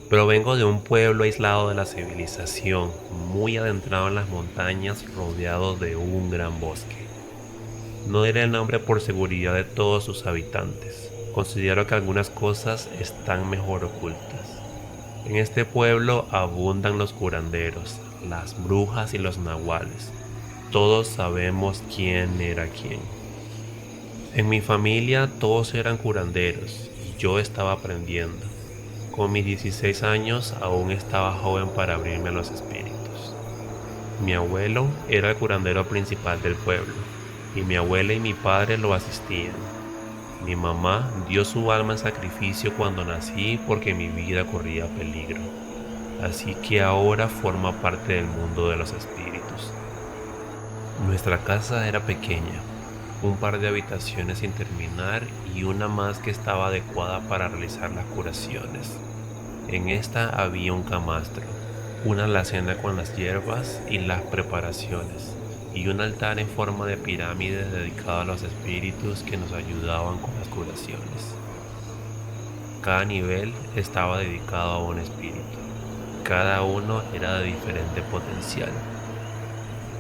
Provengo de un pueblo aislado de la civilización, muy adentrado en las montañas, rodeado de un gran bosque. No diré el nombre por seguridad de todos sus habitantes. Considero que algunas cosas están mejor ocultas. En este pueblo abundan los curanderos, las brujas y los nahuales. Todos sabemos quién era quién. En mi familia todos eran curanderos y yo estaba aprendiendo. Con mis 16 años aún estaba joven para abrirme a los espíritus. Mi abuelo era el curandero principal del pueblo y mi abuela y mi padre lo asistían. Mi mamá dio su alma en sacrificio cuando nací porque mi vida corría peligro. Así que ahora forma parte del mundo de los espíritus. Nuestra casa era pequeña, un par de habitaciones sin terminar y una más que estaba adecuada para realizar las curaciones. En esta había un camastro, una alacena con las hierbas y las preparaciones, y un altar en forma de pirámide dedicado a los espíritus que nos ayudaban con las curaciones. Cada nivel estaba dedicado a un espíritu. Cada uno era de diferente potencial.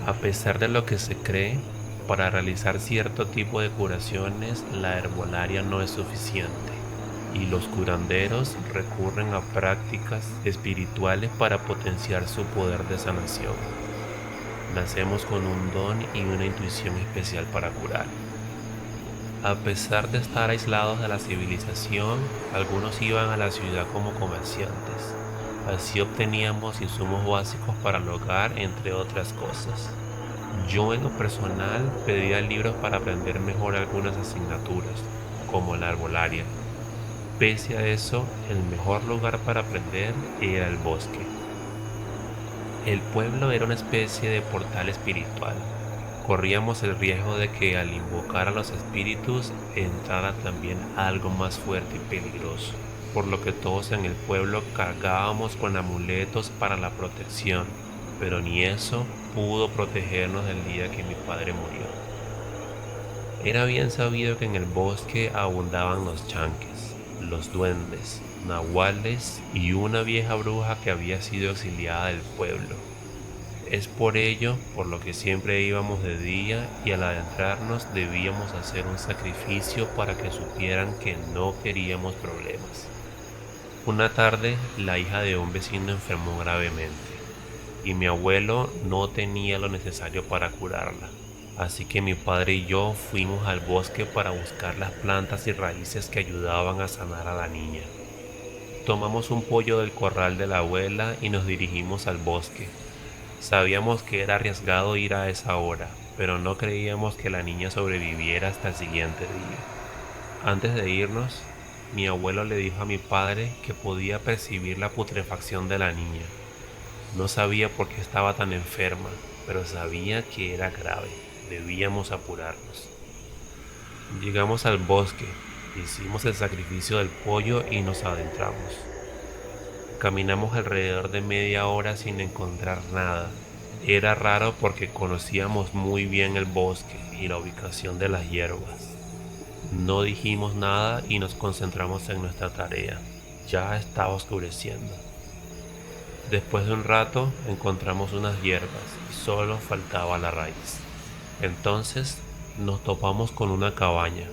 A pesar de lo que se cree, para realizar cierto tipo de curaciones la herbolaria no es suficiente y los curanderos recurren a prácticas espirituales para potenciar su poder de sanación. Nacemos con un don y una intuición especial para curar. A pesar de estar aislados de la civilización, algunos iban a la ciudad como comerciantes. Así obteníamos insumos básicos para el hogar, entre otras cosas. Yo en lo personal pedía libros para aprender mejor algunas asignaturas, como la herbolaria. Pese a eso, el mejor lugar para aprender era el bosque. El pueblo era una especie de portal espiritual. Corríamos el riesgo de que al invocar a los espíritus entrara también algo más fuerte y peligroso, por lo que todos en el pueblo cargábamos con amuletos para la protección, pero ni eso pudo protegernos del día que mi padre murió. Era bien sabido que en el bosque abundaban los chanques, los duendes, nahuales y una vieja bruja que había sido exiliada del pueblo. Es por ello por lo que siempre íbamos de día y al adentrarnos debíamos hacer un sacrificio para que supieran que no queríamos problemas. Una tarde, la hija de un vecino enfermó gravemente y mi abuelo no tenía lo necesario para curarla. Así que mi padre y yo fuimos al bosque para buscar las plantas y raíces que ayudaban a sanar a la niña. Tomamos un pollo del corral de la abuela y nos dirigimos al bosque. Sabíamos que era arriesgado ir a esa hora, pero no creíamos que la niña sobreviviera hasta el siguiente día. Antes de irnos, mi abuelo le dijo a mi padre que podía percibir la putrefacción de la niña. No sabía por qué estaba tan enferma, pero sabía que era grave. Debíamos apurarnos. Llegamos al bosque, hicimos el sacrificio del pollo y nos adentramos. Caminamos alrededor de media hora sin encontrar nada. Era raro porque conocíamos muy bien el bosque y la ubicación de las hierbas. No dijimos nada y nos concentramos en nuestra tarea. Ya estaba oscureciendo. Después de un rato encontramos unas hierbas y solo faltaba la raíz. Entonces nos topamos con una cabaña.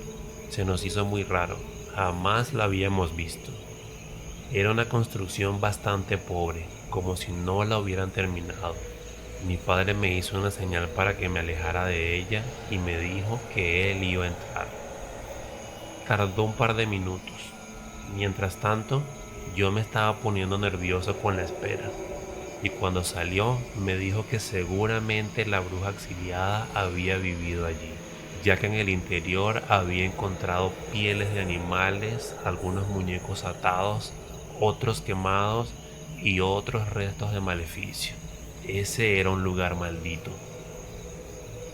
Se nos hizo muy raro, jamás la habíamos visto. Era una construcción bastante pobre, como si no la hubieran terminado. Mi padre me hizo una señal para que me alejara de ella y me dijo que él iba a entrar. Tardó un par de minutos. Mientras tanto, yo me estaba poniendo nervioso con la espera. Y cuando salió, me dijo que seguramente la bruja exiliada había vivido allí, ya que en el interior había encontrado pieles de animales, algunos muñecos atados, otros quemados y otros restos de maleficio. Ese era un lugar maldito.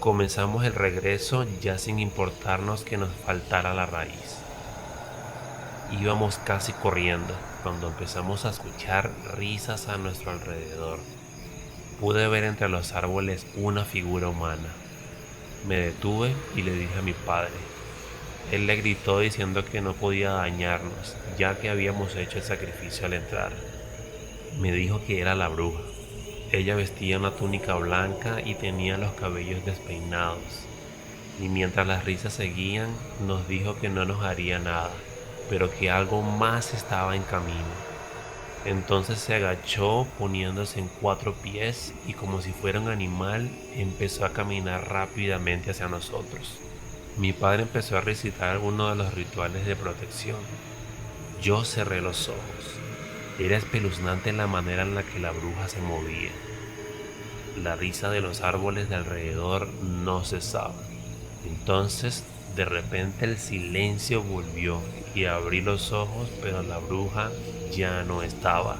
Comenzamos el regreso ya sin importarnos que nos faltara la raíz. Íbamos casi corriendo cuando empezamos a escuchar risas a nuestro alrededor. Pude ver entre los árboles una figura humana. Me detuve y le dije a mi padre. Él le gritó diciendo que no podía dañarnos, ya que habíamos hecho el sacrificio al entrar. Me dijo que era la bruja. Ella vestía una túnica blanca y tenía los cabellos despeinados. Y mientras las risas seguían, nos dijo que no nos haría nada, pero que algo más estaba en camino. Entonces se agachó poniéndose en 4 pies y como si fuera un animal empezó a caminar rápidamente hacia nosotros. Mi padre empezó a recitar algunos de los rituales de protección. Yo cerré los ojos. Era espeluznante la manera en la que la bruja se movía. La risa de los árboles de alrededor no cesaba. Entonces, de repente el silencio volvió y abrí los ojos, pero la bruja ya no estaba.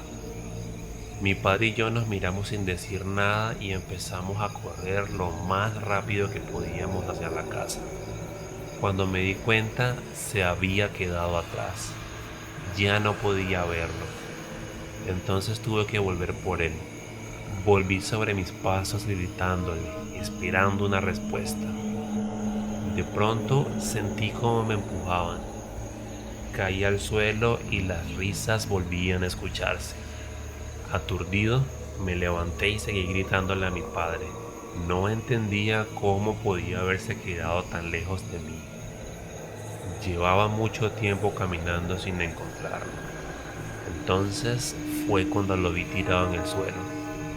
Mi padre y yo nos miramos sin decir nada y empezamos a correr lo más rápido que podíamos hacia la casa. Cuando me di cuenta, se había quedado atrás. Ya no podía verlo. Entonces tuve que volver por él. Volví sobre mis pasos gritándole, esperando una respuesta. De pronto sentí como me empujaban. Caí al suelo y las risas volvían a escucharse. Aturdido, me levanté y seguí gritándole a mi padre. No entendía cómo podía haberse quedado tan lejos de mí. Llevaba mucho tiempo caminando sin encontrarlo. Entonces fue cuando lo vi tirado en el suelo.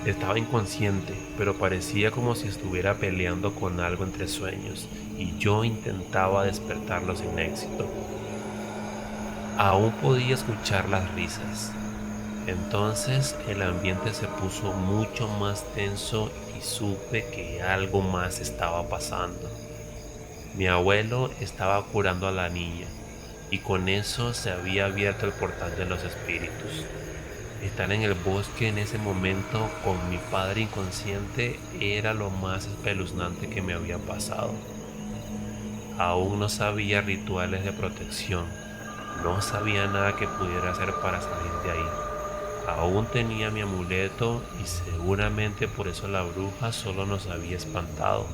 Estaba inconsciente, pero parecía como si estuviera peleando con algo entre sueños, y yo intentaba despertarlo sin éxito. Aún podía escuchar las risas. Entonces el ambiente se puso mucho más tenso y supe que algo más estaba pasando. Mi abuelo estaba curando a la niña, y con eso se había abierto el portal de los espíritus. Estar en el bosque en ese momento con mi padre inconsciente era lo más espeluznante que me había pasado. Aún no sabía rituales de protección, no sabía nada que pudiera hacer para salir de ahí. Aún tenía mi amuleto y seguramente por eso la bruja solo nos había espantado.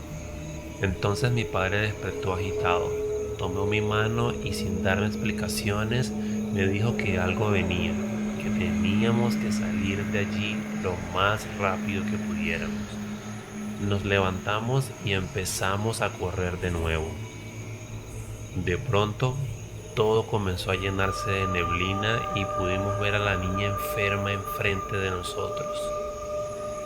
Entonces mi padre despertó agitado, tomó mi mano y sin darme explicaciones me dijo que algo venía, que teníamos que salir de allí lo más rápido que pudiéramos. Nos levantamos y empezamos a correr de nuevo. De pronto, todo comenzó a llenarse de neblina y pudimos ver a la niña enferma enfrente de nosotros.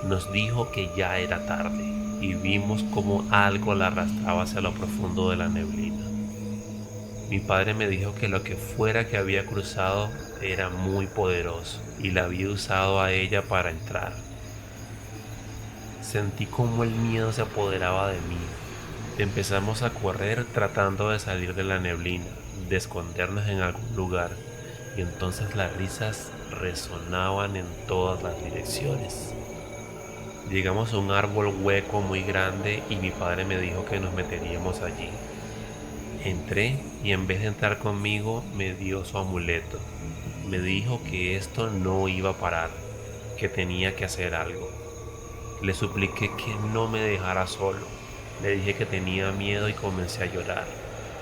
Nos dijo que ya era tarde y vimos como algo la arrastraba hacia lo profundo de la neblina. Mi padre me dijo que lo que fuera que había cruzado era muy poderoso y la había usado a ella para entrar. Sentí como el miedo se apoderaba de mí. Empezamos a correr tratando de salir de la neblina, de escondernos en algún lugar, y entonces las risas resonaban en todas las direcciones. Llegamos a un árbol hueco muy grande y mi padre me dijo que nos meteríamos allí. Entré y en vez de entrar conmigo me dio su amuleto. Me dijo que esto no iba a parar, que tenía que hacer algo. Le supliqué que no me dejara solo. Le dije que tenía miedo y comencé a llorar.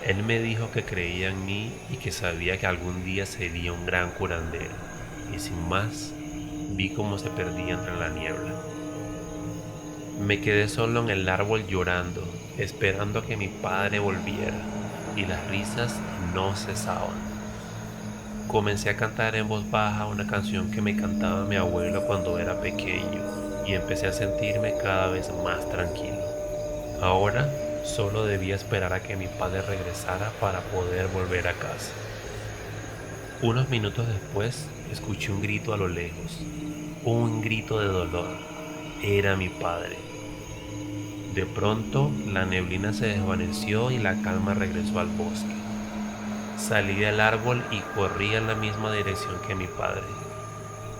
Él me dijo que creía en mí y que sabía que algún día sería un gran curandero. Y sin más, vi cómo se perdía entre la niebla. Me quedé solo en el árbol llorando, esperando a que mi padre volviera, y las risas no cesaban. Comencé a cantar en voz baja una canción que me cantaba mi abuelo cuando era pequeño, y empecé a sentirme cada vez más tranquilo. Ahora solo debía esperar a que mi padre regresara para poder volver a casa. Unos minutos después escuché un grito a lo lejos, un grito de dolor. Era mi padre. De pronto la neblina se desvaneció y la calma regresó al bosque. Salí del árbol y corrí en la misma dirección que mi padre.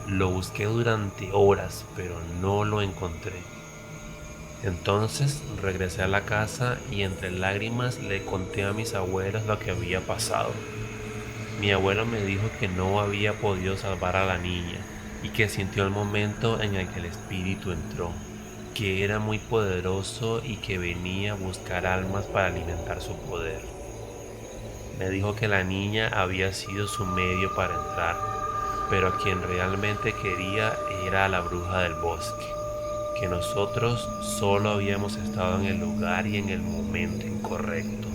Lo busqué durante horas, pero no lo encontré. Entonces regresé a la casa y entre lágrimas le conté a mis abuelos lo que había pasado. Mi abuelo me dijo que no había podido salvar a la niña y que sintió el momento en el que el espíritu entró, que era muy poderoso y que venía a buscar almas para alimentar su poder. Me dijo que la niña había sido su medio para entrar, pero a quien realmente quería era a la bruja del bosque, que nosotros solo habíamos estado en el lugar y en el momento incorrecto.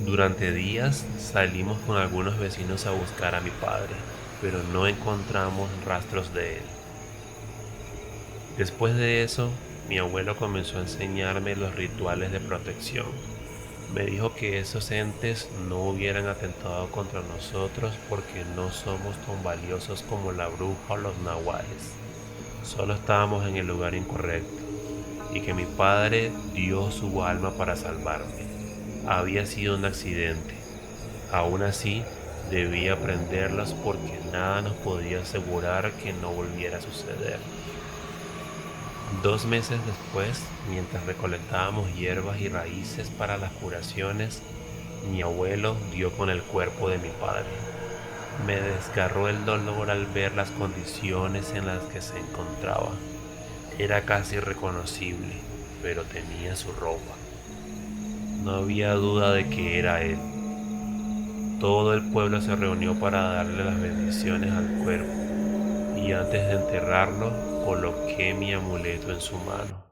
Durante días salimos con algunos vecinos a buscar a mi padre, pero no encontramos rastros de él. Después de eso, mi abuelo comenzó a enseñarme los rituales de protección. Me dijo que esos entes no hubieran atentado contra nosotros porque no somos tan valiosos como la bruja o los nahuales. Solo estábamos en el lugar incorrecto y que mi padre dio su alma para salvarme. Había sido un accidente. Aún así, debía aprenderlas porque nada nos podía asegurar que no volviera a suceder. 2 meses después, mientras recolectábamos hierbas y raíces para las curaciones, mi abuelo dio con el cuerpo de mi padre. Me desgarró el dolor al ver las condiciones en las que se encontraba. Era casi irreconocible, pero tenía su ropa. No había duda de que era él. Todo el pueblo se reunió para darle las bendiciones al cuerpo, y antes de enterrarlo, coloqué mi amuleto en su mano.